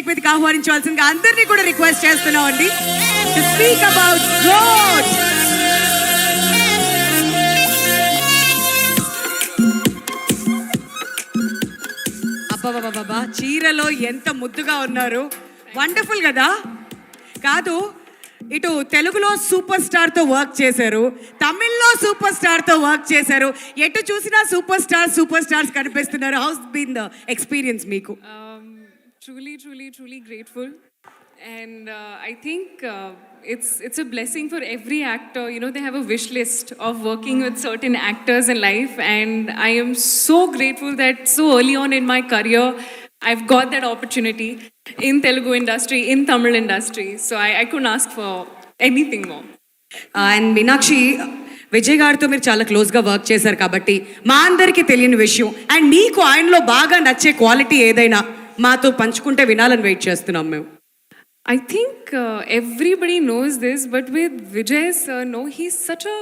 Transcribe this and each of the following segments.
మీదకి ఆహ్వానించవలసిందిగా అందరినీ కూడా రిక్వెస్ట్ చేస్తున్నామండి టు స్పీక్ అబౌట్ గోట్. అబ్బా చీరలో ఎంత ముద్దుగా ఉన్నారు, వండర్ఫుల్ కదా. కాదు, ఇటు తెలుగులో సూపర్ స్టార్తో వర్క్ చేశారు, తమిళ్లో సూపర్ స్టార్తో వర్క్ చేశారు, ఎటు చూసినా సూపర్ స్టార్స్ కనిపిస్తున్నారు. హౌస్ బీన్ ద ఎక్స్పీరియన్స్ మీకు? Truly grateful. And I think it's a blessing for every actor. You know, they have a wish list of working with certain actors in life. And I am so grateful that so early on in my career, I've got that opportunity in Telugu industry, in Tamil industry. So I couldn't ask for anything more. And Meenakshi, Vijay గారితో మీరు చాలా క్లోజ్గా work చేశారు కాబట్టి మా అందరికీ తెలియని విషయం అండ్ మీకు ఆయనలో బాగా నచ్చే క్వాలిటీ ఏదైనా మాతో పంచుకుంటే వినాలని వెయిట్ చేస్తున్నాం మేము. I think everybody knows this, but with Vijay sir, no, he's such a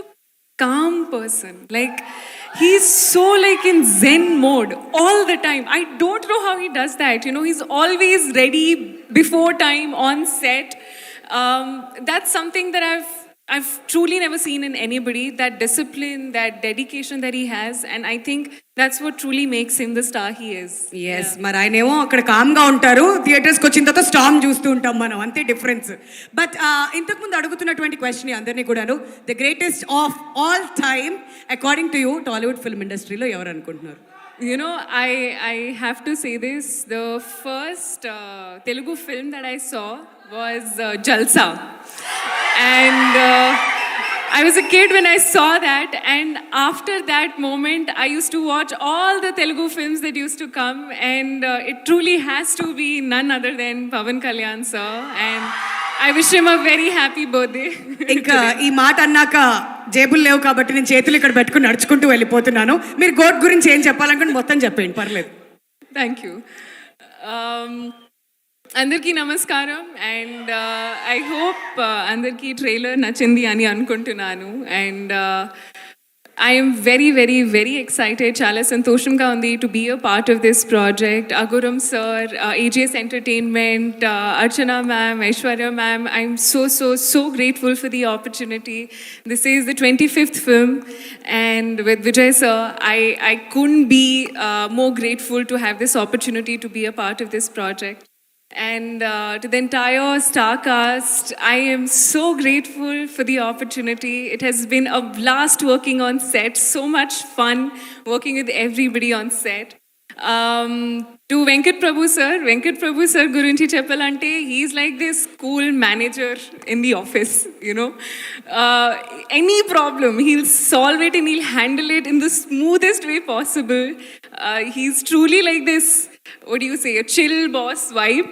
calm person. Like, he's so like in Zen mode all the time. I don't know how he does that. You know, he's always ready before time on set. That's something that I've truly never seen in anybody, that discipline, that dedication that he has, and I think that's what truly makes him the star he is. Yes, మరి ఆయనేమో అక్కడ కామ్గా ఉంటారు, థియేటర్స్కి వచ్చిన తర్వాత storm చూస్తూ ఉంటాం మనం, అంతే డిఫరెన్స్. బట్ ఇంతకుముందు అడుగుతున్నటువంటి క్వశ్చన్ అందరినీ కూడాను, the greatest of all time according to you Tollywood film ఇండస్ట్రీలో ఎవరు అనుకుంటున్నారు? You know, I have to say this. The first Telugu film that I saw was Jalsa. And I was a kid when I saw that. And after that moment, I used to watch all the Telugu films that used to come. And it truly has to be none other than Pavan Kalyan sir. And I wish him a very happy birthday. ఇంకా ఈ మాట అన్నాక జేబులు లేవు కాబట్టి నేను చేతులు ఇక్కడ పెట్టుకుని నడుచుకుంటూ వెళ్ళిపోతున్నాను. మీరు గోట్ గురించి ఏం చెప్పాలనుకుంటే మొత్తం చెప్పండి, పర్లేదు. Thank you. అందరికీ నమస్కారం. అండ్ ఐ హోప్ అందరికీ ట్రైలర్ నచ్చింది అని అనుకుంటున్నాను. And I am very excited. Chala santoshanga undi to be a part of this project. Aguram sir, AGS Entertainment, Archana ma'am, Aishwarya ma'am, I'm so grateful for the opportunity. This is the 25th film, and with Vijay sir, I couldn't be more grateful to have this opportunity to be a part of this project. And to the entire star cast, I am so grateful for the opportunity. It has been a blast working on set, so much fun working with everybody on set. To Venkat Prabhu sir gurinchi cheppalante, he's like this cool manager in the office, you know. Any problem, he'll solve it and he'll handle it in the smoothest way possible. He's truly like this, what do you say, a chill boss vibe.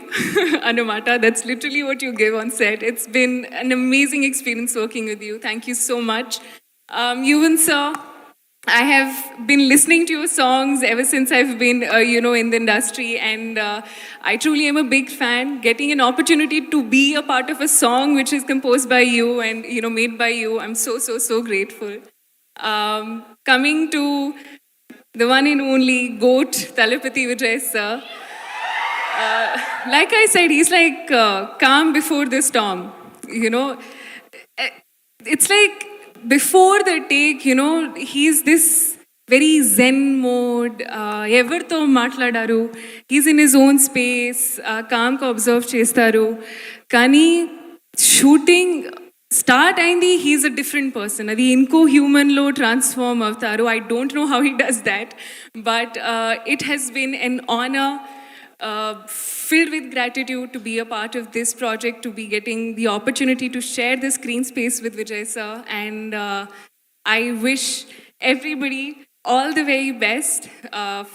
Anamata, that's literally what you give on set. It's been an amazing experience working with you. Thank you so much. Yuvan sir, I have been listening to your songs ever since I've been, you know, in the industry, and I truly am a big fan. Getting an opportunity to be a part of a song which is composed by you and, you know, made by you, I'm so grateful. Coming to the one and only GOAT, Talapati Vijay sir. Like I said, he's like calm before the storm, you know. It's like before the take, you know, he's this very zen mode. Evartho matladaru, he's in his own space, calm ka observe chestaru. Kani shooting start అయింది, he's a different person. అది ఇంకో హ్యూమన్లో transform అవుతారు. I don't know how he does that, but it has been an honor, filled with gratitude to be a part of this project, to be getting the opportunity to share the screen space with Vijay sir, and I wish everybody all the very best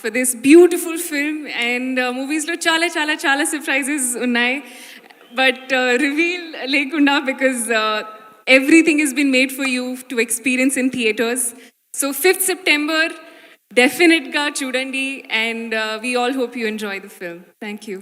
for this beautiful film. And movies lo చాలా surprises unnai, but reveal lekunda, because everything has been made for you to experience in theaters. So 5th September, definitely chudandi, and we all hope you enjoy the film. Thank you.